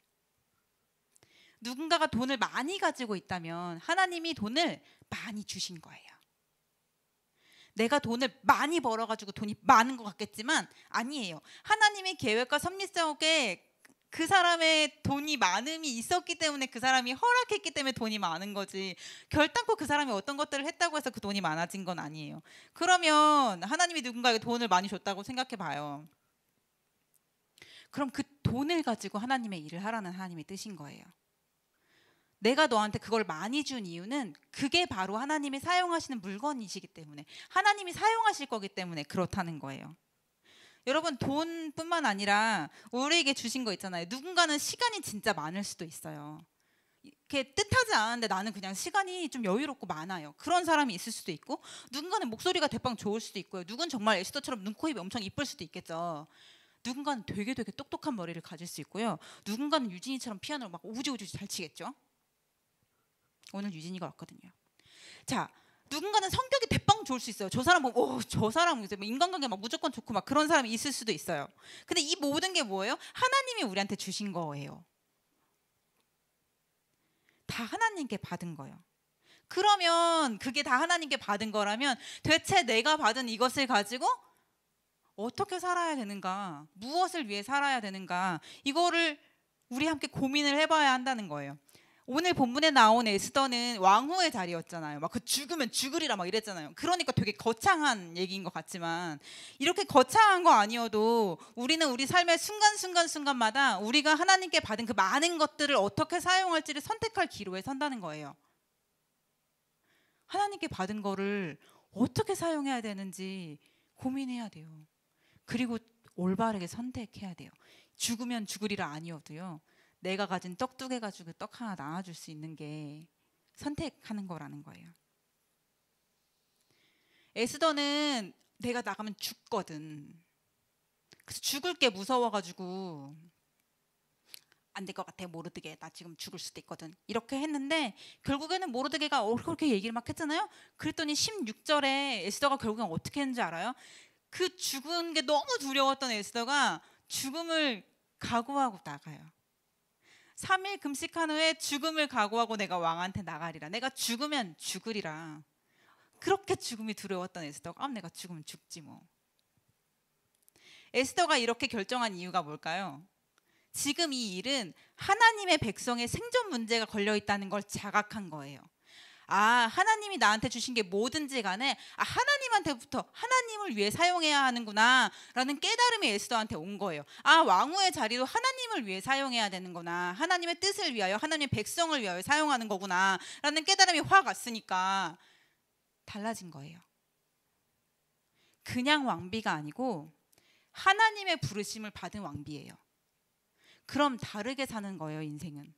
누군가가 돈을 많이 가지고 있다면 하나님이 돈을 많이 주신 거예요. 내가 돈을 많이 벌어가지고 돈이 많은 것 같겠지만 아니에요. 하나님의 계획과 섭리 속에 그 사람의 돈이 많음이 있었기 때문에 그 사람이 허락했기 때문에 돈이 많은 거지 결단코 그 사람이 어떤 것들을 했다고 해서 그 돈이 많아진 건 아니에요. 그러면 하나님이 누군가에게 돈을 많이 줬다고 생각해 봐요. 그럼 그 돈을 가지고 하나님의 일을 하라는 하나님의 뜻인 거예요. 내가 너한테 그걸 많이 준 이유는 그게 바로 하나님이 사용하시는 물건이시기 때문에 하나님이 사용하실 거기 때문에 그렇다는 거예요. 여러분 돈뿐만 아니라 우리에게 주신 거 있잖아요. 누군가는 시간이 진짜 많을 수도 있어요. 이렇게 뜻하지 않은데 나는 그냥 시간이 좀 여유롭고 많아요. 그런 사람이 있을 수도 있고 누군가는 목소리가 대빵 좋을 수도 있고요. 누군 정말 에스더처럼 눈, 코, 입이 엄청 이쁠 수도 있겠죠. 누군가는 되게 똑똑한 머리를 가질 수 있고요. 누군가는 유진이처럼 피아노를 막 우지우지 잘 치겠죠. 오늘 유진이가 왔거든요. 자, 누군가는 성격이 대빵 좋을 수 있어요. 저 사람 보면 저 사람 인간관계 막 무조건 좋고 막 그런 사람이 있을 수도 있어요. 근데 이 모든 게 뭐예요? 하나님이 우리한테 주신 거예요. 다 하나님께 받은 거예요. 그러면 그게 다 하나님께 받은 거라면 대체 내가 받은 이것을 가지고 어떻게 살아야 되는가? 무엇을 위해 살아야 되는가? 이거를 우리 함께 고민을 해봐야 한다는 거예요. 오늘 본문에 나온 에스더는 왕후의 자리였잖아요. 막 그 죽으면 죽으리라 막 이랬잖아요. 그러니까 되게 거창한 얘기인 것 같지만 이렇게 거창한 거 아니어도 우리는 우리 삶의 순간순간마다 우리가 하나님께 받은 그 많은 것들을 어떻게 사용할지를 선택할 기로에 선다는 거예요. 하나님께 받은 거를 어떻게 사용해야 되는지 고민해야 돼요. 그리고 올바르게 선택해야 돼요. 죽으면 죽으리라 아니어도요. 내가 가진 떡 2개 가지고 떡 하나 나눠줄 수 있는 게 선택하는 거라는 거예요. 에스더는 내가 나가면 죽거든. 그래서 죽을 게 무서워가지고 안 될 것 같아. 모르드게 나 지금 죽을 수도 있거든. 이렇게 했는데 결국에는 모르드게가 그렇게 얘기를 막 했잖아요. 그랬더니 16절에 에스더가 결국엔 어떻게 했는지 알아요? 그 죽은 게 너무 두려웠던 에스더가 죽음을 각오하고 나가요. 3일 금식한 후에 죽음을 각오하고 내가 왕한테 나가리라. 내가 죽으면 죽으리라. 그렇게 죽음이 두려웠던 에스더가 내가 죽으면 죽지 뭐. 에스더가 이렇게 결정한 이유가 뭘까요? 지금 이 일은 하나님의 백성의 생존 문제가 걸려있다는 걸 자각한 거예요. 하나님이 나한테 주신 게 뭐든지 간에 하나님한테부터 하나님을 위해 사용해야 하는구나 라는 깨달음이 에스더한테 온 거예요. 왕후의 자리도 하나님을 위해 사용해야 되는구나. 하나님의 뜻을 위하여 하나님의 백성을 위하여 사용하는 거구나 라는 깨달음이 확 왔으니까 달라진 거예요. 그냥 왕비가 아니고 하나님의 부르심을 받은 왕비예요. 그럼 다르게 사는 거예요, 인생은.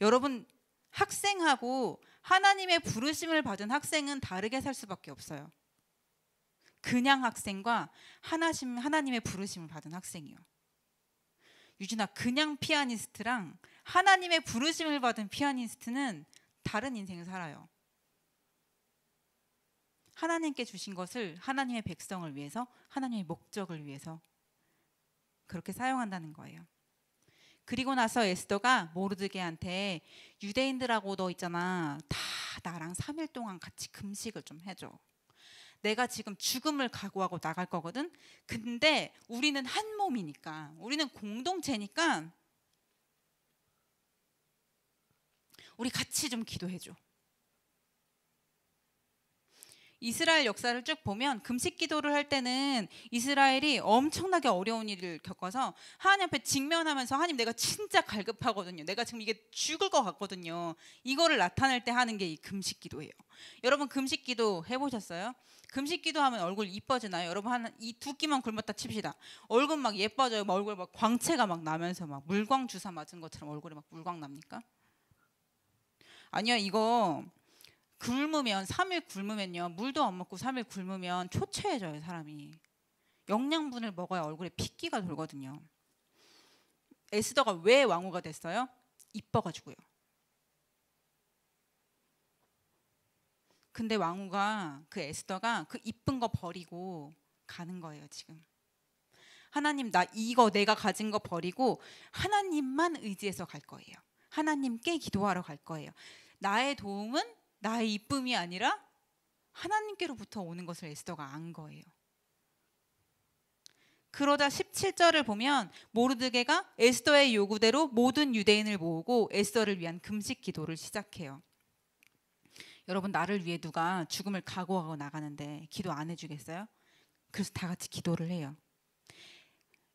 여러분 학생하고 하나님의 부르심을 받은 학생은 다르게 살 수밖에 없어요. 그냥 학생과 하나님의 부르심을 받은 학생이요. 유진아, 그냥 피아니스트랑 하나님의 부르심을 받은 피아니스트는 다른 인생을 살아요. 하나님께 주신 것을 하나님의 백성을 위해서, 하나님의 목적을 위해서 그렇게 사용한다는 거예요. 그리고 나서 에스더가 모르드게한테 유대인들하고 너 있잖아. 다 나랑 3일 동안 같이 금식을 좀 해줘. 내가 지금 죽음을 각오하고 나갈 거거든. 근데 우리는 한 몸이니까, 우리는 공동체니까 우리 같이 좀 기도해줘. 이스라엘 역사를 쭉 보면 금식 기도를 할 때는 이스라엘이 엄청나게 어려운 일을 겪어서 하나님 앞에 직면하면서 하나님 내가 진짜 갈급하거든요. 내가 지금 이게 죽을 것 같거든요. 이거를 나타낼 때 하는 게 이 금식 기도예요. 여러분 금식 기도 해보셨어요? 금식 기도하면 얼굴 이뻐지나요? 여러분 이 두 끼만 굶었다 칩시다. 얼굴 막 예뻐져요. 막 얼굴 막 광채가 막 나면서 막 물광 주사 맞은 것처럼 얼굴에 막 물광 납니까? 아니요. 이거 굶으면 3일 굶으면요. 물도 안 먹고 3일 굶으면 초췌해져요, 사람이. 영양분을 먹어야 얼굴에 핏기가 돌거든요. 에스더가 왜 왕후가 됐어요? 이뻐가지고요. 근데 왕후가 그 에스더가 그 이쁜 거 버리고 가는 거예요, 지금. 하나님 나 이거 내가 가진 거 버리고 하나님만 의지해서 갈 거예요. 하나님께 기도하러 갈 거예요. 나의 도움은 나의 이쁨이 아니라 하나님께로부터 오는 것을 에스더가 안 거예요. 그러다 17절을 보면 모르드게가 에스더의 요구대로 모든 유대인을 모으고 에스더를 위한 금식 기도를 시작해요. 여러분 나를 위해 누가 죽음을 각오하고 나가는데 기도 안 해주겠어요? 그래서 다 같이 기도를 해요.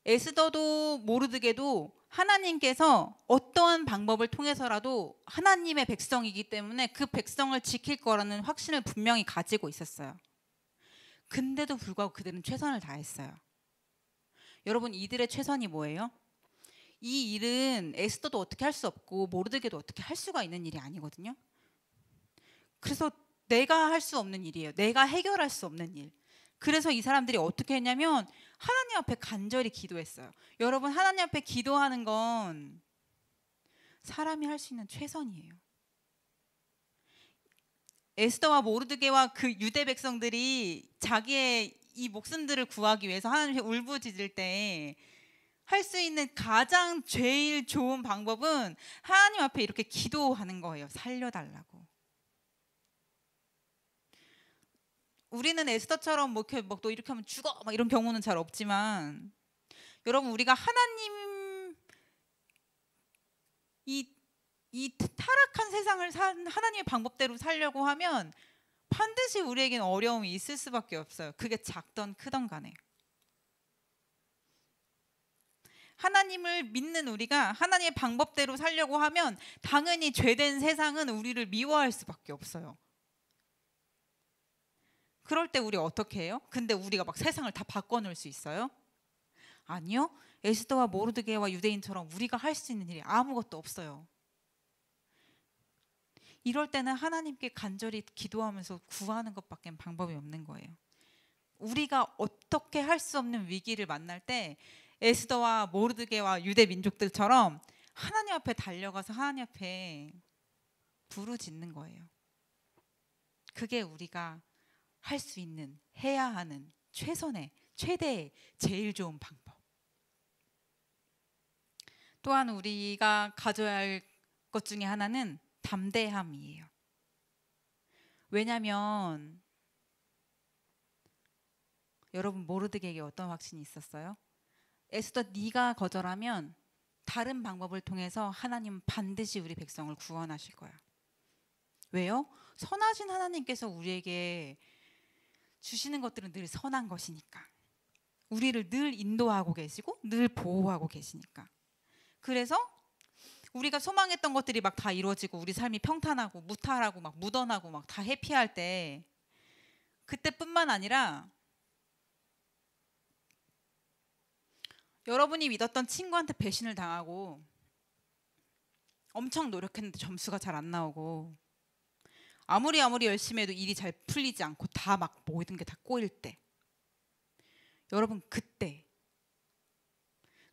에스더도 모르드게도 하나님께서 어떠한 방법을 통해서라도 하나님의 백성이기 때문에 그 백성을 지킬 거라는 확신을 분명히 가지고 있었어요. 근데도 불구하고 그들은 최선을 다했어요. 여러분 이들의 최선이 뭐예요? 이 일은 에스더도 어떻게 할 수 없고 모르드게도 어떻게 할 수가 있는 일이 아니거든요. 그래서 내가 할 수 없는 일이에요. 내가 해결할 수 없는 일. 그래서 이 사람들이 어떻게 했냐면 하나님 앞에 간절히 기도했어요. 여러분 하나님 앞에 기도하는 건 사람이 할 수 있는 최선이에요. 에스더와 모르드게와 그 유대 백성들이 자기의 이 목숨들을 구하기 위해서 하나님께 울부짖을 때 할 수 있는 가장 제일 좋은 방법은 하나님 앞에 이렇게 기도하는 거예요. 살려달라고. 우리는 에스더처럼 뭐 또 이렇게 하면 죽어 막 이런 경우는 잘 없지만 여러분 우리가 하나님 이 타락한 세상을 하나님의 방법대로 살려고 하면 반드시 우리에게는 어려움이 있을 수밖에 없어요. 그게 작던 크던 간에. 하나님을 믿는 우리가 하나님의 방법대로 살려고 하면 당연히 죄된 세상은 우리를 미워할 수밖에 없어요. 그럴 때 우리 어떻게 해요? 근데 우리가 막 세상을 다 바꿔놓을 수 있어요? 아니요. 에스더와 모르드게와 유대인처럼 우리가 할 수 있는 일이 아무것도 없어요. 이럴 때는 하나님께 간절히 기도하면서 구하는 것밖에 방법이 없는 거예요. 우리가 어떻게 할 수 없는 위기를 만날 때 에스더와 모르드게와 유대 민족들처럼 하나님 앞에 달려가서 하나님 앞에 부르짖는 거예요. 그게 우리가 할 수 있는, 해야 하는 최선의, 최대의, 제일 좋은 방법. 또한 우리가 가져야 할 것 중에 하나는 담대함이에요. 왜냐하면 여러분 모르드게에게 어떤 확신이 있었어요? 에스더 네가 거절하면 다른 방법을 통해서 하나님 반드시 우리 백성을 구원하실 거야. 왜요? 선하신 하나님께서 우리에게 주시는 것들은 늘 선한 것이니까. 우리를 늘 인도하고 계시고 늘 보호하고 계시니까. 그래서 우리가 소망했던 것들이 막 다 이루어지고 우리 삶이 평탄하고 무탈하고 막 무던하고 막 다 해피할 때 그때뿐만 아니라 여러분이 믿었던 친구한테 배신을 당하고 엄청 노력했는데 점수가 잘 안 나오고 아무리 열심히 해도 일이 잘 풀리지 않고 다 막 모든 게 다 꼬일 때 여러분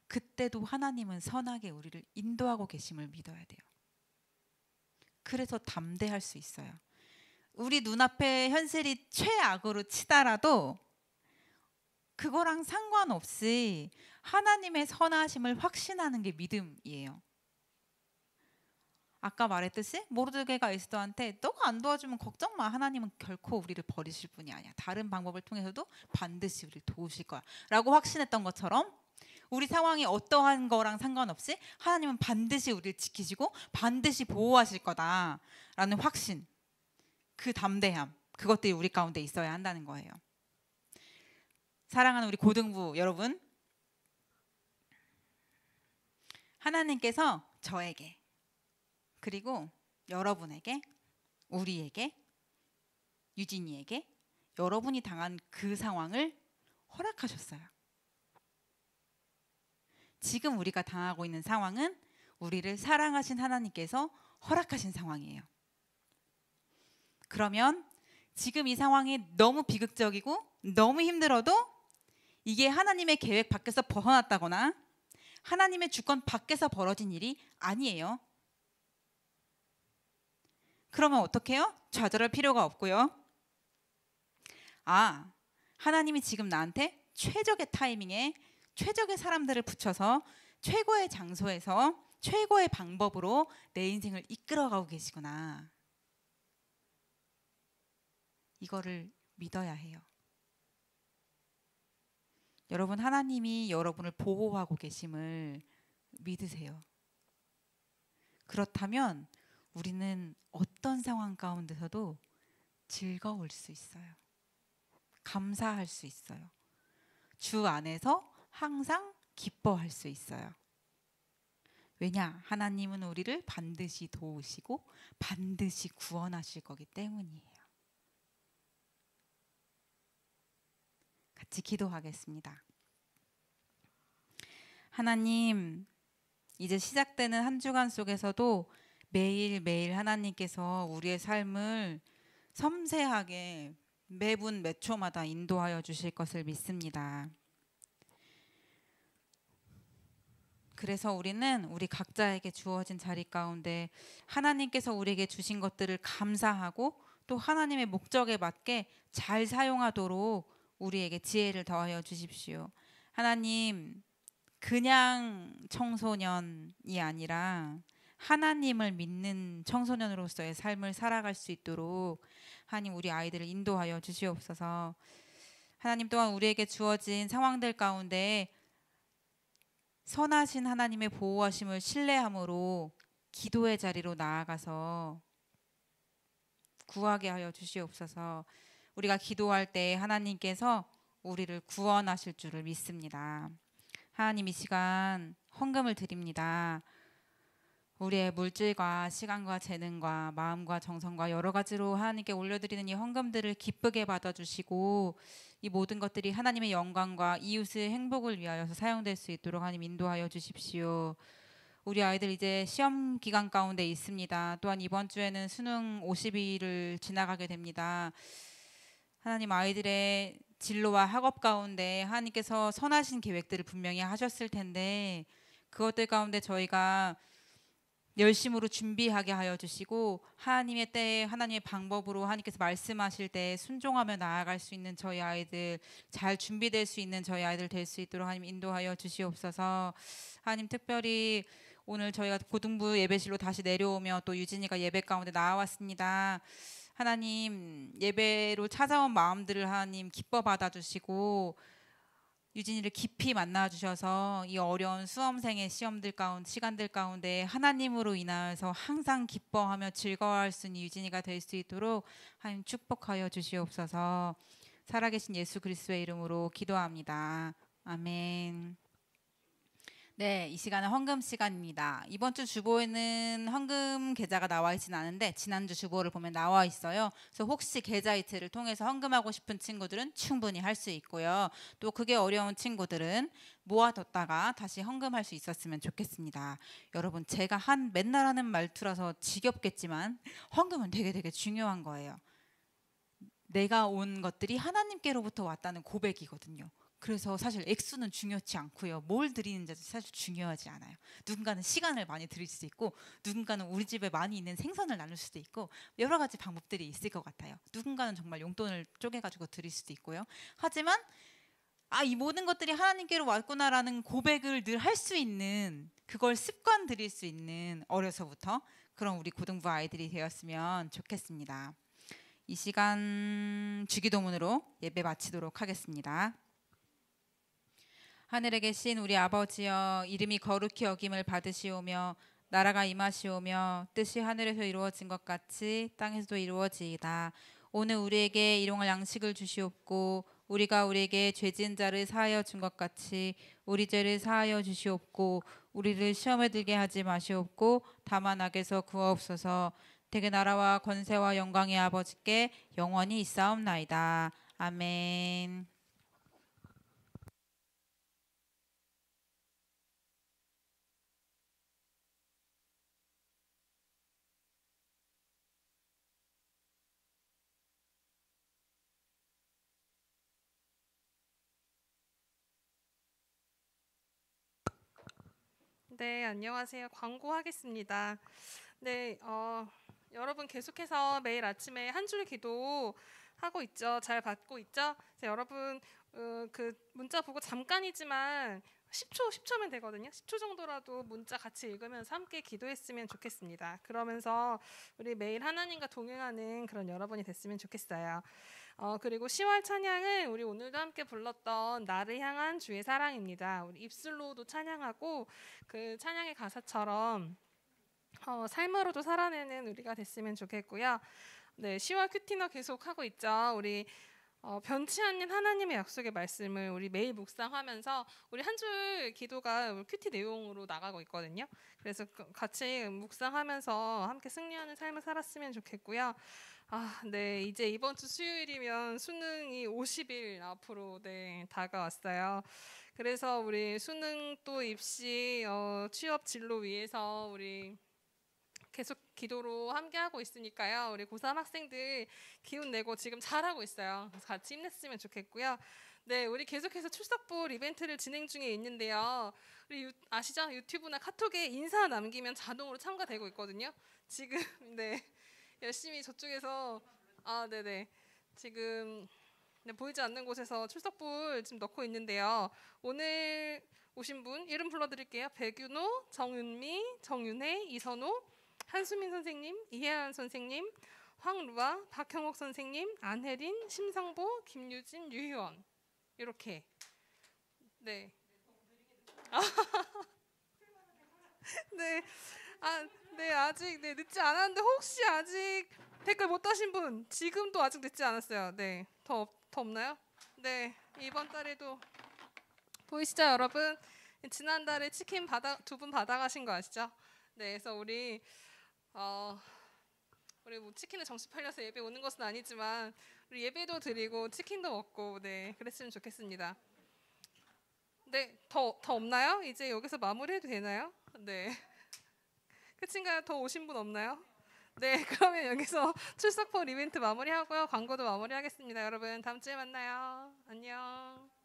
그때도 하나님은 선하게 우리를 인도하고 계심을 믿어야 돼요. 그래서 담대할 수 있어요. 우리 눈앞에 현실이 최악으로 치달아도 그거랑 상관없이 하나님의 선하심을 확신하는 게 믿음이에요. 아까 말했듯이 모르드게가 에스더한테 너가 안 도와주면 걱정 마. 하나님은 결코 우리를 버리실 분이 아니야. 다른 방법을 통해서도 반드시 우리를 도우실 거야. 라고 확신했던 것처럼 우리 상황이 어떠한 거랑 상관없이 하나님은 반드시 우리를 지키시고 반드시 보호하실 거다라는 확신, 그 담대함, 그것들이 우리 가운데 있어야 한다는 거예요. 사랑하는 우리 고등부 여러분, 하나님께서 저에게 그리고 여러분에게, 우리에게, 유진이에게 여러분이 당한 그 상황을 허락하셨어요. 지금 우리가 당하고 있는 상황은 우리를 사랑하신 하나님께서 허락하신 상황이에요. 그러면 지금 이 상황이 너무 비극적이고 너무 힘들어도 이게 하나님의 계획 밖에서 벗어났다거나 하나님의 주권 밖에서 벌어진 일이 아니에요. 그러면 어떻게 해요? 좌절할 필요가 없고요. 하나님이 지금 나한테 최적의 타이밍에 최적의 사람들을 붙여서 최고의 장소에서 최고의 방법으로 내 인생을 이끌어가고 계시구나. 이거를 믿어야 해요. 여러분, 하나님이 여러분을 보호하고 계심을 믿으세요. 그렇다면 우리는 어떤 상황 가운데서도 즐거울 수 있어요. 감사할 수 있어요. 주 안에서 항상 기뻐할 수 있어요. 왜냐? 하나님은 우리를 반드시 도우시고 반드시 구원하실 거기 때문이에요. 같이 기도하겠습니다. 하나님, 이제 시작되는 한 주간 속에서도 매일매일 하나님께서 우리의 삶을 섬세하게 매분 몇 초마다 인도하여 주실 것을 믿습니다. 그래서 우리는 우리 각자에게 주어진 자리 가운데 하나님께서 우리에게 주신 것들을 감사하고 또 하나님의 목적에 맞게 잘 사용하도록 우리에게 지혜를 더하여 주십시오. 하나님, 그냥 청소년이 아니라 하나님을 믿는 청소년으로서의 삶을 살아갈 수 있도록 하나님, 우리 아이들을 인도하여 주시옵소서. 하나님, 또한 우리에게 주어진 상황들 가운데 선하신 하나님의 보호하심을 신뢰함으로 기도의 자리로 나아가서 구하게 하여 주시옵소서. 우리가 기도할 때 하나님께서 우리를 구원하실 줄을 믿습니다. 하나님, 이 시간 헌금을 드립니다. 우리의 물질과 시간과 재능과 마음과 정성과 여러 가지로 하나님께 올려드리는 이 헌금들을 기쁘게 받아주시고 이 모든 것들이 하나님의 영광과 이웃의 행복을 위하여서 사용될 수 있도록 하나님 인도하여 주십시오. 우리 아이들 이제 시험 기간 가운데 있습니다. 또한 이번 주에는 수능 50일을 지나가게 됩니다. 하나님, 아이들의 진로와 학업 가운데 하나님께서 선하신 계획들을 분명히 하셨을 텐데 그것들 가운데 저희가 열심으로 준비하게 하여 주시고 하나님의 때에 하나님의 방법으로 하나님께서 말씀하실 때 순종하며 나아갈 수 있는 저희 아이들, 잘 준비될 수 있는 저희 아이들 될 수 있도록 하나님 인도하여 주시옵소서. 하나님, 특별히 오늘 저희가 고등부 예배실로 다시 내려오며 또 유진이가 예배 가운데 나왔습니다. 하나님, 예배로 찾아온 마음들을 하나님 기뻐 받아주시고 유진이를 깊이 만나주셔서 이 어려운 수험생의 시간들 가운데 하나님으로 인하여서 항상 기뻐하며 즐거워할 수 있는 유진이가 될 수 있도록 하나님 축복하여 주시옵소서. 살아계신 예수 그리스도의 이름으로 기도합니다. 아멘. 네, 이 시간은 헌금 시간입니다. 이번 주 주보에는 헌금 계좌가 나와 있지는 않은데 지난주 주보를 보면 나와 있어요. 그래서 혹시 계좌 이체를 통해서 헌금하고 싶은 친구들은 충분히 할 수 있고요. 또 그게 어려운 친구들은 모아뒀다가 다시 헌금할 수 있었으면 좋겠습니다. 여러분, 제가 맨날 하는 말투라서 지겹겠지만 헌금은 되게 중요한 거예요. 내가 온 것들이 하나님께로부터 왔다는 고백이거든요. 그래서 사실 액수는 중요치 않고요. 뭘 드리는지 사실 중요하지 않아요. 누군가는 시간을 많이 드릴 수도 있고 누군가는 우리 집에 많이 있는 생선을 나눌 수도 있고 여러 가지 방법들이 있을 것 같아요. 누군가는 정말 용돈을 쪼개가지고 드릴 수도 있고요. 하지만 이 모든 것들이 하나님께로 왔구나라는 고백을 늘 할 수 있는, 그걸 습관 들일 수 있는, 어려서부터 그런 우리 고등부 아이들이 되었으면 좋겠습니다. 이 시간 주기도문으로 예배 마치도록 하겠습니다. 하늘에 계신 우리 아버지여, 이름이 거룩히 여김을 받으시오며 나라가 임하시오며 뜻이 하늘에서 이루어진 것 같이 땅에서도 이루어지이다. 오늘 우리에게 일용할 양식을 주시옵고 우리가 우리에게 죄 지은 자를 사하여 준 것 같이 우리 죄를 사하여 주시옵고 우리를 시험에 들게 하지 마시옵고 다만 악에서 구하옵소서. 대개 나라와 권세와 영광의 아버지께 영원히 있사옵나이다. 아멘. 네, 안녕하세요. 광고하겠습니다. 네, 여러분 계속해서 매일 아침에 한 줄 기도 하고 있죠? 잘 받고 있죠? 여러분 그 문자 보고 잠깐이지만 10초면 되거든요. 10초 정도라도 문자 같이 읽으면서 함께 기도했으면 좋겠습니다. 그러면서 우리 매일 하나님과 동행하는 그런 여러분이 됐으면 좋겠어요. 그리고 10월 찬양은 우리 오늘도 함께 불렀던 나를 향한 주의 사랑입니다. 우리 입술로도 찬양하고 그 찬양의 가사처럼 삶으로도 살아내는 우리가 됐으면 좋겠고요. 네, 10월 큐티너 계속 하고 있죠. 우리 변치 않는 하나님의 약속의 말씀을 우리 매일 묵상하면서 우리 한 줄 기도가 큐티 내용으로 나가고 있거든요. 그래서 같이 묵상하면서 함께 승리하는 삶을 살았으면 좋겠고요. 네, 이제 이번 주 수요일이면 수능이 50일 앞으로 다가왔어요. 그래서 우리 수능 또 입시 취업 진로 위해서 우리 계속 기도로 함께하고 있으니까요. 우리 고3 학생들 기운 내고 지금 잘하고 있어요. 그래서 같이 힘냈으면 좋겠고요. 네, 우리 계속해서 출석부 이벤트를 진행 중에 있는데요. 우리 아시죠? 유튜브나 카톡에 인사 남기면 자동으로 참가되고 있거든요. 지금 네, 열심히 저쪽에서 네네 지금 보이지 않는 곳에서 출석부를 지금 넣고 있는데요. 오늘 오신 분 이름 불러드릴게요. 백윤호, 정윤미, 정윤혜, 이선호, 한수민 선생님, 이혜연 선생님, 황루아, 박형옥 선생님, 안혜린, 심상보, 김유진, 유희원 이렇게 네. 네. 네, 아직 늦지 않았는데 혹시 아직 댓글 못 다신 분 지금도 아직 늦지 않았어요. 네, 더 없나요? 네, 이번 달에도 보이시죠, 여러분? 지난달에 치킨 2분 받아가신 거 아시죠? 네, 그래서 우리 뭐 치킨을 정신 팔려서 예배 오는 것은 아니지만 우리 예배도 드리고 치킨도 먹고 그랬으면 좋겠습니다. 네, 더 없나요? 이제 여기서 마무리해도 되나요? 네. 끝인가요? 더 오신 분 없나요? 네, 그러면 여기서 출석포 이벤트 마무리하고요. 광고도 마무리하겠습니다. 여러분 다음 주에 만나요. 안녕.